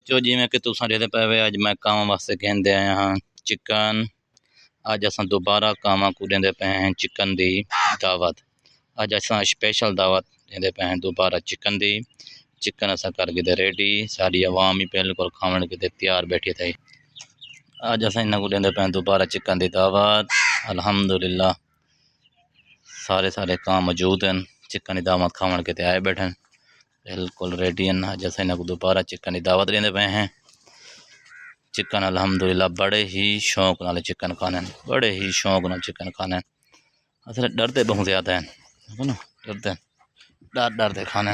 जो जिमें कि तुसां ॾिसदे पए वे अज मैं काम वास्ते कहते आया हाँ चिकन। अज असां दोबारा कामा को देंदे पे हैं चिकन दी दावत। अज असां स्पेशल दावत देंदे पे हैं दोबारा चिकन दी। चिकन असां कर गिदे रेडी, सारी अवाम ही बिल्कुल खावन गिदे तैयार बैठी थी। अज असां इन्हां को देंदे पे हैं दोबारा चिकन दी दावत। अल्हम्दुलिल्लाह सारे सारे काम मौजूद हैं, चिकन की दावत खावन के आए बैठे बिल्कुल रेडी हैं। अज असां इन्हां को दोबारा चिकन की दावत देंदे पे हैं। चिकन अल्हम्दुलिल्लाह बड़े ही शौक नाल चिकन खाने, बड़े ही शौक नाल चिकन खाने। असल डरते बहुत ज़्यादा हैं, है ना, डरते डर डरते खाने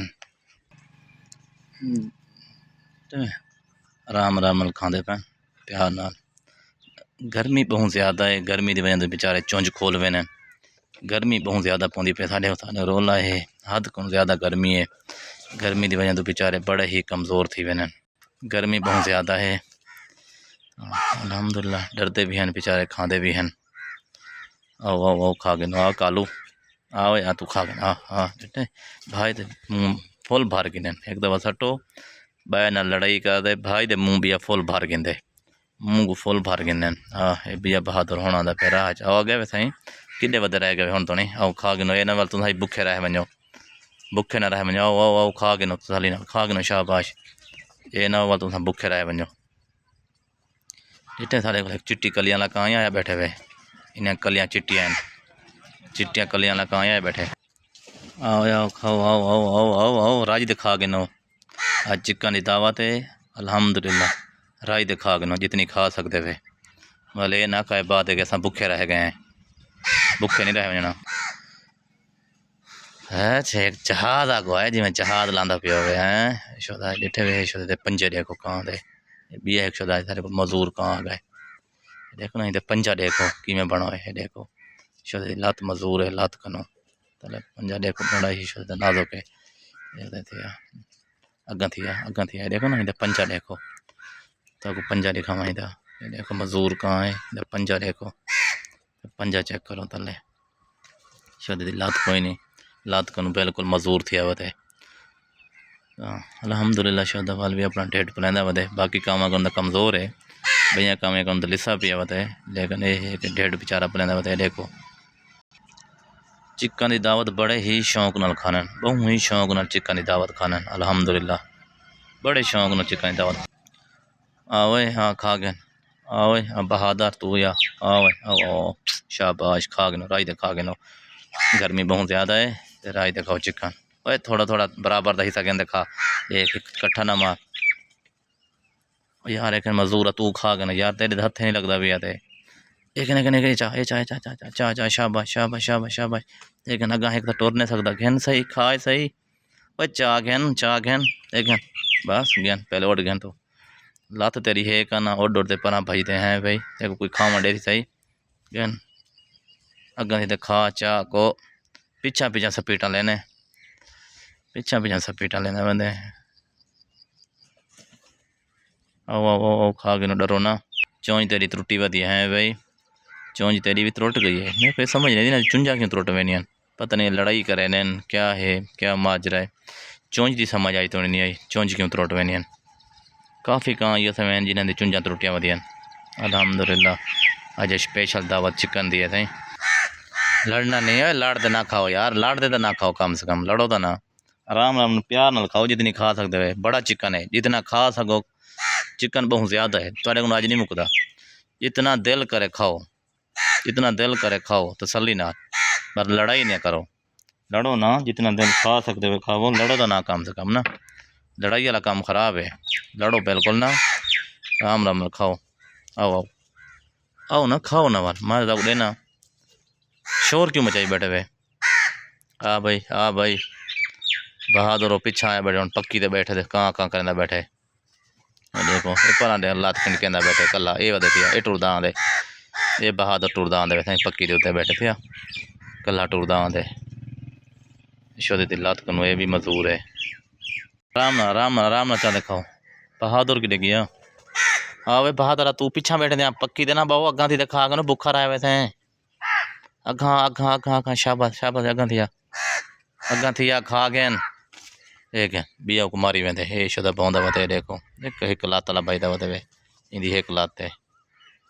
आराम आराम नाल खांदे पे प्यार नाल। गर्मी बहुत ज़्यादा है, गर्मी की वजह से बेचारे चुंझ खोल वे ने। गर्मी बहुत ज़्यादा पौंदी पे साढ़े साढ़े रोला है, हद को ज़्यादा गर्मी है। गर्मी की वजह से बेचारे बड़े ही कमज़ोर थी वे ने, गर्मी बहुत ज़्यादा है। अल्हम्दुलिल्लाह डरते भी हैं बेचारे, खाते भी हैं। आओ आओ आओ खा गिनो, आ कालू आओ यार तू खा गिन, हाँ बेटे भाई दे मुँह फुल भर गिने। एक दफ़ा सटो बै ना लड़ाई कर दे भाई दे मुँह भी फुल भर गिंदे, मुँह को फुल भर गिने। हाँ ये भी बहादुर होना दा पे राह आओ गए वे साईं, किन्ने वधे रह गए हुण तो नहीं। आओ खा गिनो, ये ना वाल तुम भुखे रह वञो, भुखे ना रह वञो। आओ आओ आओ खा गिनो, साली ना खा गिनो, शाबाश। ये ना वाल तुम भुखे रह वञो। इतने सारे को चिट्टी कलियां ला कां आया बैठे वे, इन्हें कलियां चिट्टियां हैं, चिट्टियां कलियां ला कां आया बैठे। आओ आओ खाओ, आओ आओ आओ आओ आओ राज दिखा गिनो। आज चिकन की दावत है अल्हम्दुलिल्लाह, राज दिखा गिनो जितनी खा सकते वे। वाले ये ना कहे बात है कि असां भुखे रह गए हैं, भुखे नहीं रह वञना है। एक जहाज आगो है जिमें जहाज लांदा पियो वे हैं। शोदा डिठे वे शोदे पंजे देखो कां दे, बी एक शोदा सारे मजदूर कां आ गए। देखो ना इधर पंजा देखो किमें बनो है, देखो शोदे लात मजदूर है लात कनो तले पंजा देखो बड़ा ही शोदा नाजुक है। अग्गा थिया देखो ना इधर पंजा देखो, तो पंजा दिखावा इधर, देखो मजदूर कहाँ है, इधर पंजा देखो, पंजा चेक करो तले शोदे दी लात कोई नहीं, लात कनो बिल्कुल मजदूर थिया वते। अल्हम्दुलिल्लाह शोदा वाल भी अपना ढिड पलेंदा वते, बाकी कामा को कमज़ोर है भैया कामे को लिसा पिया वते, लेकिन ये ढिड बेचारा पलेंदा वते। देखो चिकन की दावत बड़े ही शौक नाल खाने, बहुत ही शौक नाल चिकन की दावत खाने अल्हम्दुलिल्लाह, बड़े शौक नाल चिकन की दावत। आओ हाँ खा गए, आओ बहादुर तू या आओ आओ शाबाश खा गिनो, राज दे खा गिनो। गर्मी बहुत ज़्यादा है तो राज दे खाओ चिकन। ओए थोड़ा थोड़ा बराबर का हिस्सा कहते खा, एक कट्ठा ना मार यार। एक मजदूर तू खा गिनो यार, तेरे हथे नहीं लगता भी आते। एक चाह चाह चाह चाह चाह चाह शाबाश शाबाश शाबाश शाबाश। एक अगा एक तो टुर नहीं सकता, घेन सही खाए सही। ओए चाह घेन एक बस घेन पहले उठ घेन तो लत तेरी है कहना उड़ उड़ते परा भजते हैं भाई, देखो कोई खावा डेरी सही घेन अगा से खा चाह को पीछा पीछा सपीटा लेने, पीछा पीछा सपीटा लेने बंदे। आओ आओ आओ खा गिनो, डरो ना। चौंज तेरी त्रुटी वधी है भाई, चौंज तेरी भी त्रुट गई है। मैं कोई समझ नहीं ना चुंझा क्यों त्रुट वेनियन, पता नहीं लड़ाई करे ने क्या है क्या माजरा है। चुंझ की समझ आई तो नहीं आई, चुंझ क्यों त्रुट वेनियन। काफ़ी कां ये समय जिन्हें दी चुंझा त्रुटियां वधियन। अल्हम्दुलिल्लाह अज स्पेशल दावत चिकन दी है सही। लड़ना नहीं है, लड़ते ना खाओ यार, लड़ते तो ना खाओ, कम से कम लड़ो तो ना, आराम आराम प्यार नाल खाओ जितनी खा सकते हो। बड़ा चिकन है जितना खा सको, चिकन बहुत ज़्यादा है तुहाडे को अज नहीं मुकदा। जितना दिल करे खाओ, जितना दिल करे खाओ तसल्ली ना, पर लड़ाई नहीं करो, लड़ो ना। जितना दिल खा सकते हो खाओ, लड़ो तो ना कम से कम ना, लड़ाई वाला काम ख़राब है। लड़ो बिल्कुल ना, आराम आराम खाओ। आओ आओ आओ ना खाओ ना वाल मार दाऊ देना, शोर क्यों मचाई बैठे हुए। हाँ भाई बहादुर पीछा आया बैठे, पक्की ते बैठे थे कां कां करना बैठे। देखो ये परा दे लात खिंड कहना बैठे कला ये वधे थिया, ये टुरदा आंदे, ये बहादुर टुरदा आंदे वे पक्की के उत्ते बैठे थिया, कला टुरदा आंदे। शोदे दी लात कनो ये भी मजदूर है। आराम ना चाह खाओ, बहादुर की गया। हाँ वे बहादुर तू पीछा बैठे थे पक्की दे ना बहु अगा थी खा के भुखा रहा थे। अगा अगा अगा अगा शाबाश शाबाश अगा थिया खा गए। एक बिया को मारी वेंदे हे शुदा पौंदा वते देखो एक लात ला भाई दा वते इंदी एक लात है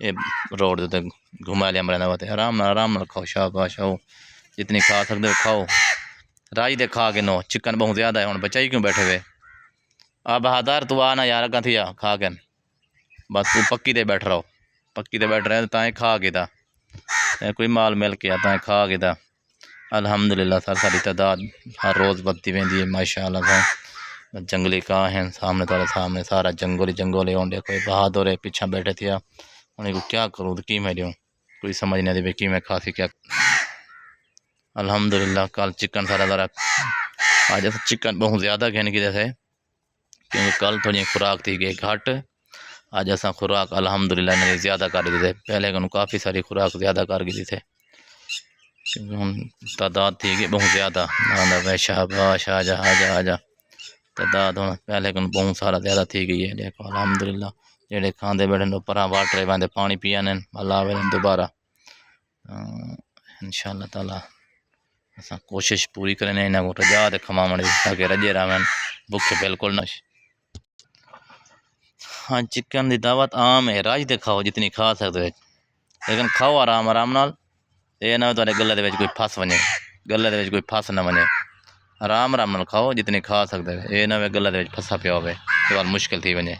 ये रोड ते घुमा लिया मरना वते आराम नाल खाओ शाबाश आओ जितनी खा सकते हो खाओ राई दे खा के नो चिकन बहुत ज़्यादा है हुण बचाई क्यों बैठे हुए आ बहादुर तू आ ना यार अगा थी आ खा के बस तू पक्की ते बैठ रहो पक्की ते बैठ रहे तां खा के ता कोई माल मिल के तां खा के ता अल्हम्दुलिल्लाह सर सारी तादाद हर रोज़ बढ़ती वेंदी है माशाअल्लाह सां जंगली कां हैं सामने तारे सामने सारा जंगल ही जंगल है होंडे कोई बहादुर है पीछा बैठे थे उन्हें को क्या करूँ तो कि मैं दूँ कोई समझ नहीं दे कि मैं खासी क्या अल्हम्दुलिल्लाह कल चिकन सारा ज़रा आज चिकन बहुत ज़्यादा कहने की जैसे क्योंकि कल थोड़ी खुराक थी गई घट आज असा खुराक अल्हम्दुलिल्लाह ने ज़्यादा कर दी थे पहले को काफ़ी सारी खुराक ज़्यादा कर दी थे क्योंकि हम तादाद थी गई बहुत ज़्यादा भाई शाबाश आजा आजा आजा तादाद हम पहले को बहुत सारा ज़्यादा थी गई है देखो अल्हम्दुलिल्लाह जेडे खाते बैठे परा वाटरे पाते पानी पियाने अल्लाह वे दोबारा इंशाअल्लाह ताला असा कोशिश पूरी करें इन्हें को रजा दे खमावण ताकि रजे रहन भुखे बिल्कुल न हाँ चिकन की दावत आम है राज ते खाओ जितनी खा सकते हो लेकिन खाओ आराम आराम नाल ये ना तुहाडे गले दे विच कोई फस वने गले दे विच कोई फस ना वने आराम आराम नाल खाओ जितनी खा सकते हो ये ना वे गले दे विच फसा पिया होवे तो मुश्किल थी वने।